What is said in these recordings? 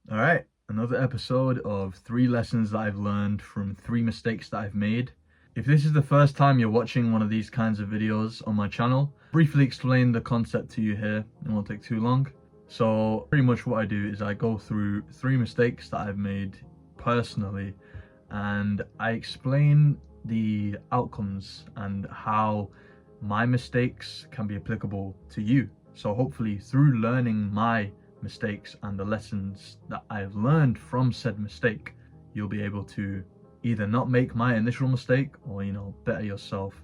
All right, another episode of 3 lessons that I've learned from 3 mistakes that I've made. If this is the first time you're watching one of these kinds of videos on my channel, briefly explain the concept to you here. It won't take too long. So pretty much what I do is I go through 3 mistakes that I've made personally, and I explain the outcomes and how my mistakes can be applicable to you. So hopefully through learning my mistakes and the lessons that I've learned from said mistake, you'll be able to either not make my initial mistake or, better yourself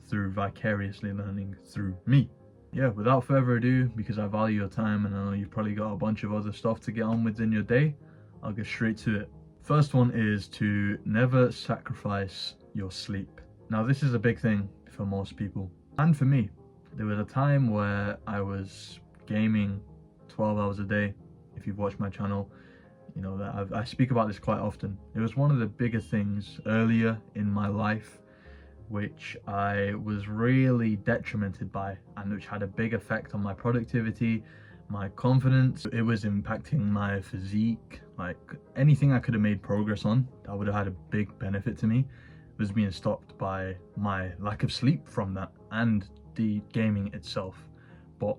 through vicariously learning through me. Yeah, without further ado, because I value your time and I know you've probably got a bunch of other stuff to get on with in your day, I'll get straight to it. First one is to never sacrifice your sleep. Now, this is a big thing for most people and for me. There was a time where I was gaming 12 hours a day. If you've watched my channel, you know that I speak about this quite often. It was one of the bigger things earlier in my life which I was really detrimented by, and which had a big effect on my productivity, my confidence. It was impacting my physique. Like anything I could have made progress on, that would have had a big benefit to me, was being stopped by my lack of sleep from that and the gaming itself. But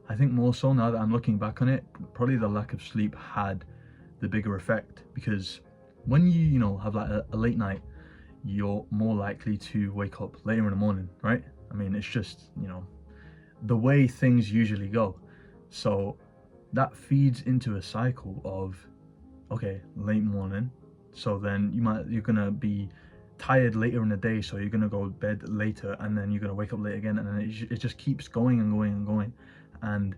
I think more so now that I'm looking back on it, probably the lack of sleep had the bigger effect, because when you have like a late night, you're more likely to wake up later in the morning, right? I mean, it's just, the way things usually go. So that feeds into a cycle of, okay, late morning. So then you're gonna be tired later in the day, so you're gonna go to bed later, and then you're gonna wake up late again, and then it just keeps going and going and going. And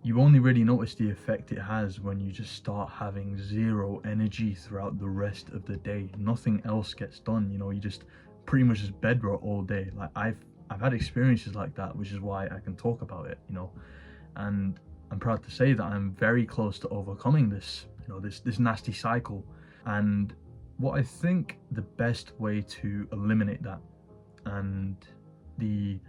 you only really notice the effect it has when you just start having zero energy throughout the rest of the day. Nothing else gets done. You just pretty much just bed rot all day. Like I've had experiences like that, which is why I can talk about it. And I'm proud to say that I'm very close to overcoming this. This nasty cycle. And what I think the best way to eliminate that, and the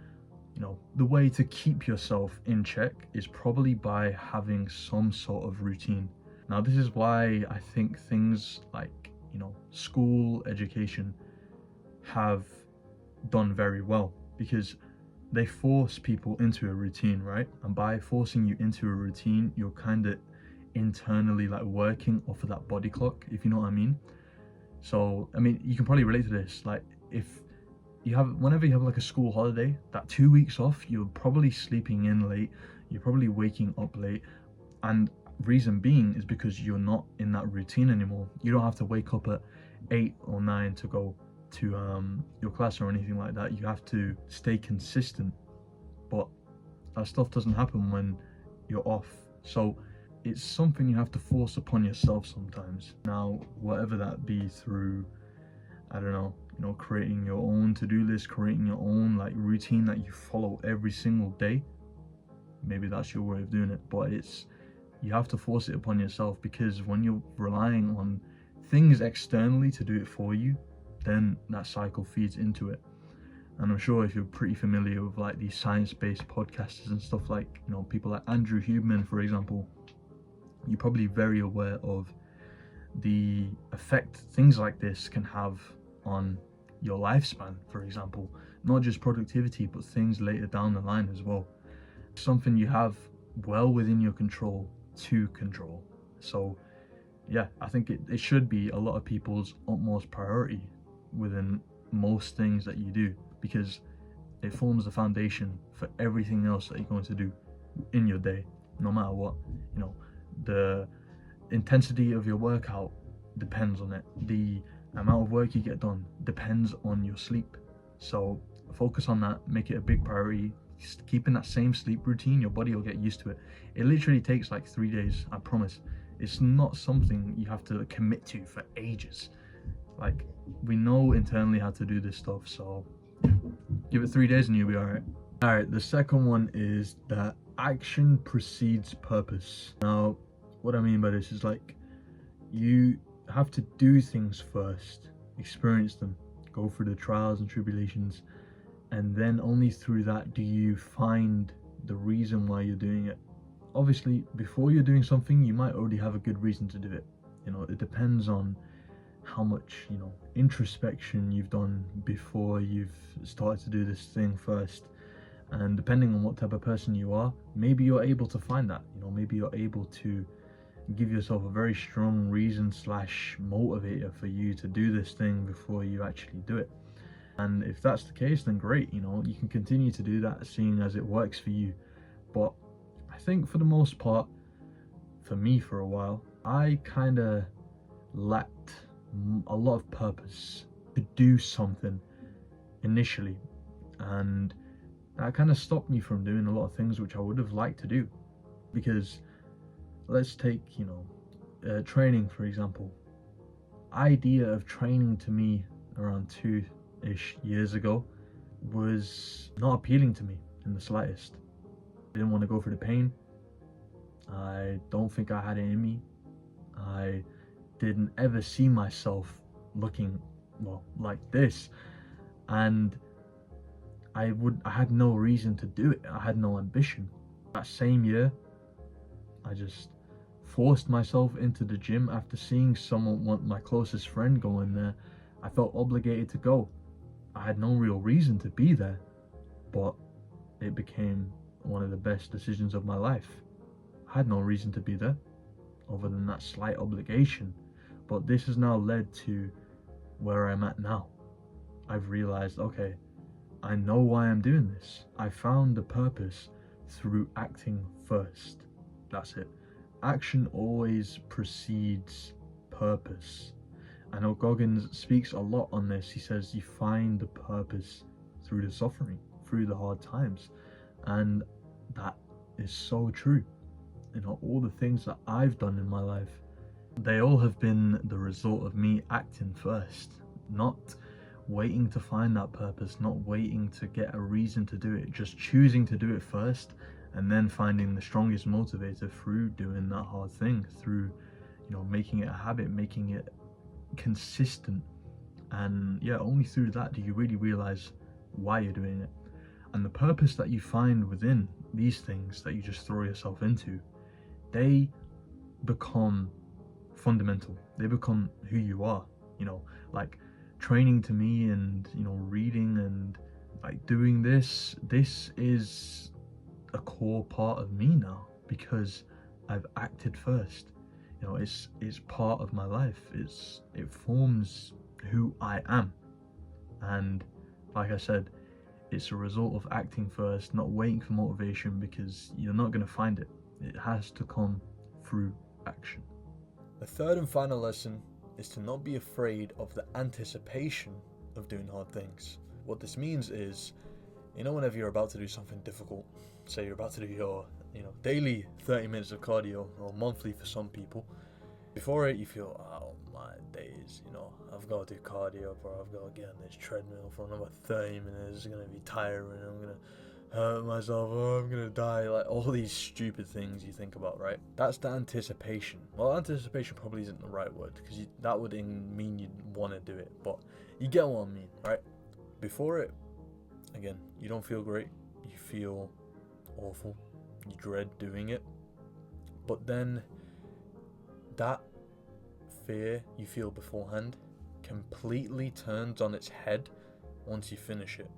way to keep yourself in check, is probably by having some sort of routine. Now, this is why I think things like, school education have done very well, because they force people into a routine, right? And by forcing you into a routine, you're kind of internally like working off of that body clock, if you know what I mean. So, I mean, you can probably relate to this. Like, whenever you have like a school holiday, that 2 weeks off, you're probably sleeping in late, you're probably waking up late, and reason being is because you're not in that routine anymore. You don't have to wake up at 8 or 9 to go to your class or anything like that. You have to stay consistent, but that stuff doesn't happen when you're off. So it's something you have to force upon yourself sometimes. Now, whatever that be through, I don't know, creating your own to-do list, creating your own like routine that you follow every single day. Maybe that's your way of doing it, but you have to force it upon yourself, because when you're relying on things externally to do it for you, then that cycle feeds into it. And I'm sure if you're pretty familiar with like these science-based podcasters and stuff, like people like Andrew Huberman, for example, you're probably very aware of the effect things like this can have on your lifespan, for example, not just productivity, but things later down the line as well. Something you have well within your control to control. So yeah, I think it should be a lot of people's utmost priority within most things that you do, because it forms the foundation for everything else that you're going to do in your day, no matter what. The intensity of your workout depends on it. The amount of work you get done depends on your sleep. So focus on that, make it a big priority. Keeping that same sleep routine, your body will get used to it. It literally takes like 3 days, I promise. It's not something you have to commit to for ages. Like, we know internally how to do this stuff, so give it 3 days and you'll be all right. The second one is that action precedes purpose. Now, what I mean by this is, like, you have to do things first, experience them, go through the trials and tribulations, and then only through that do you find the reason why you're doing it. obviously, before you're doing something, you might already have a good reason to do it. It depends on how much, introspection you've done before you've started to do this thing first. And depending on what type of person you are, maybe you're able to find that. Maybe you're able to give yourself a very strong reason slash motivator for you to do this thing before you actually do it. And if that's the case, then great. You can continue to do that, seeing as it works for you. But I think for the most part, for me, for a while, I kind of lacked a lot of purpose to do something initially, and that kind of stopped me from doing a lot of things which I would have liked to do. Because let's take training, for example. Idea of training to me around 2-ish years ago was not appealing to me in the slightest. I didn't want to go through the pain. I don't think I had it in me. I didn't ever see myself looking like this, and I had no reason to do it. I had no ambition. That same year, I just forced myself into the gym after seeing my closest friend go in there. I felt obligated to go. I had no real reason to be there, but it became one of the best decisions of my life. I had no reason to be there other than that slight obligation, but this has now led to where I'm at now. I've realized, okay, I know why I'm doing this. I found the purpose through acting first. That's it. Action always precedes purpose. I know Goggins speaks a lot on this. He says you find the purpose through the suffering, through the hard times. And that is so true. All the things that I've done in my life, they all have been the result of me acting first, not waiting to find that purpose, not waiting to get a reason to do it, just choosing to do it first, and then finding the strongest motivator through doing that hard thing, through making it a habit, making it consistent. And yeah, only through that do you really realize why you're doing it. And the purpose that you find within these things that you just throw yourself into, they become fundamental. They become who you are. Like training to me, and reading and like doing this is a core part of me now, because I've acted first. It's part of my life. It forms who I am. And like I said, it's a result of acting first, not waiting for motivation, because you're not going to find it. It has to come through action. The third and final lesson is to not be afraid of the anticipation of doing hard things. What this means is, whenever you're about to do something difficult, say you're about to do your, daily 30 minutes of cardio, or monthly for some people, before it you feel, oh my days, I've got to do cardio, bro, I've got to get on this treadmill for another 30 minutes, it's going to be tiring, I'm going to hurt myself, oh, I'm gonna die, like all these stupid things you think about, right? That's the anticipation. Well, anticipation probably isn't the right word, because that would mean you'd want to do it, but you get what I mean, right? Before it, again, you don't feel great, you feel awful, you dread doing it, but then that fear you feel beforehand completely turns on its head once you finish it.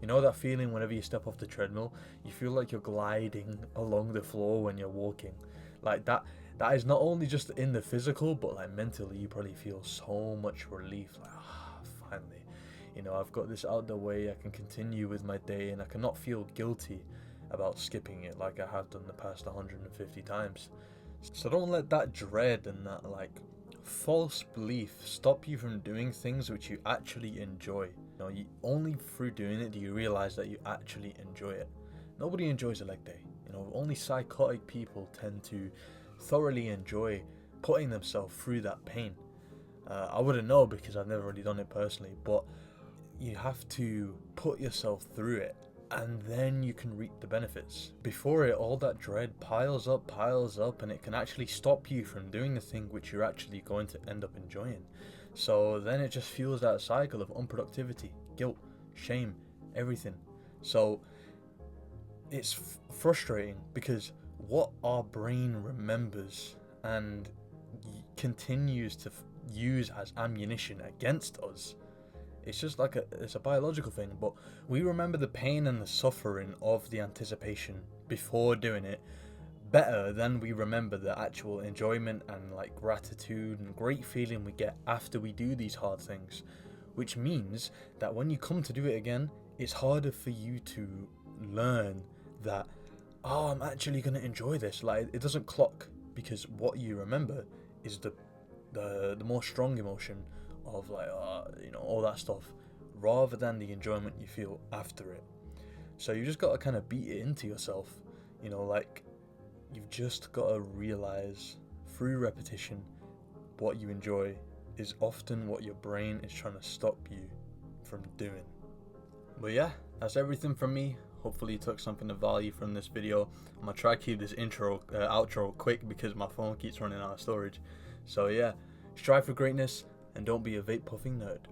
That feeling whenever you step off the treadmill, you feel like you're gliding along the floor when you're walking. Like that is not only just in the physical, but like mentally you probably feel so much relief. Like, finally, I've got this out the way, I can continue with my day, and I cannot feel guilty about skipping it like I have done the past 150 times. So don't let that dread and that false belief stop you from doing things which you actually enjoy. Only through doing it do you realize that you actually enjoy it. Nobody enjoys a leg day. Only psychotic people tend to thoroughly enjoy putting themselves through that pain. I wouldn't know because I've never really done it personally, but you have to put yourself through it, and then you can reap the benefits. Before it, all that dread piles up, and it can actually stop you from doing the thing which you're actually going to end up enjoying. So then it just fuels that cycle of unproductivity, guilt, shame, everything. So it's frustrating, because what our brain remembers and continues to use as ammunition against us. It's just like it's a biological thing, but we remember the pain and the suffering of the anticipation before doing it better than we remember the actual enjoyment and like gratitude and great feeling we get after we do these hard things, which means that when you come to do it again, it's harder for you to learn that, oh, I'm actually going to enjoy this. Like, it doesn't clock, because what you remember is the more strong emotion of like, all that stuff, rather than the enjoyment you feel after it. So you just got to kind of beat it into yourself, like, you've just got to realize through repetition what you enjoy is often what your brain is trying to stop you from doing. But yeah, that's everything from me. Hopefully you took something of value from this video. I'm gonna try to keep this outro quick because my phone keeps running out of storage. So yeah, strive for greatness and don't be a vape puffing nerd.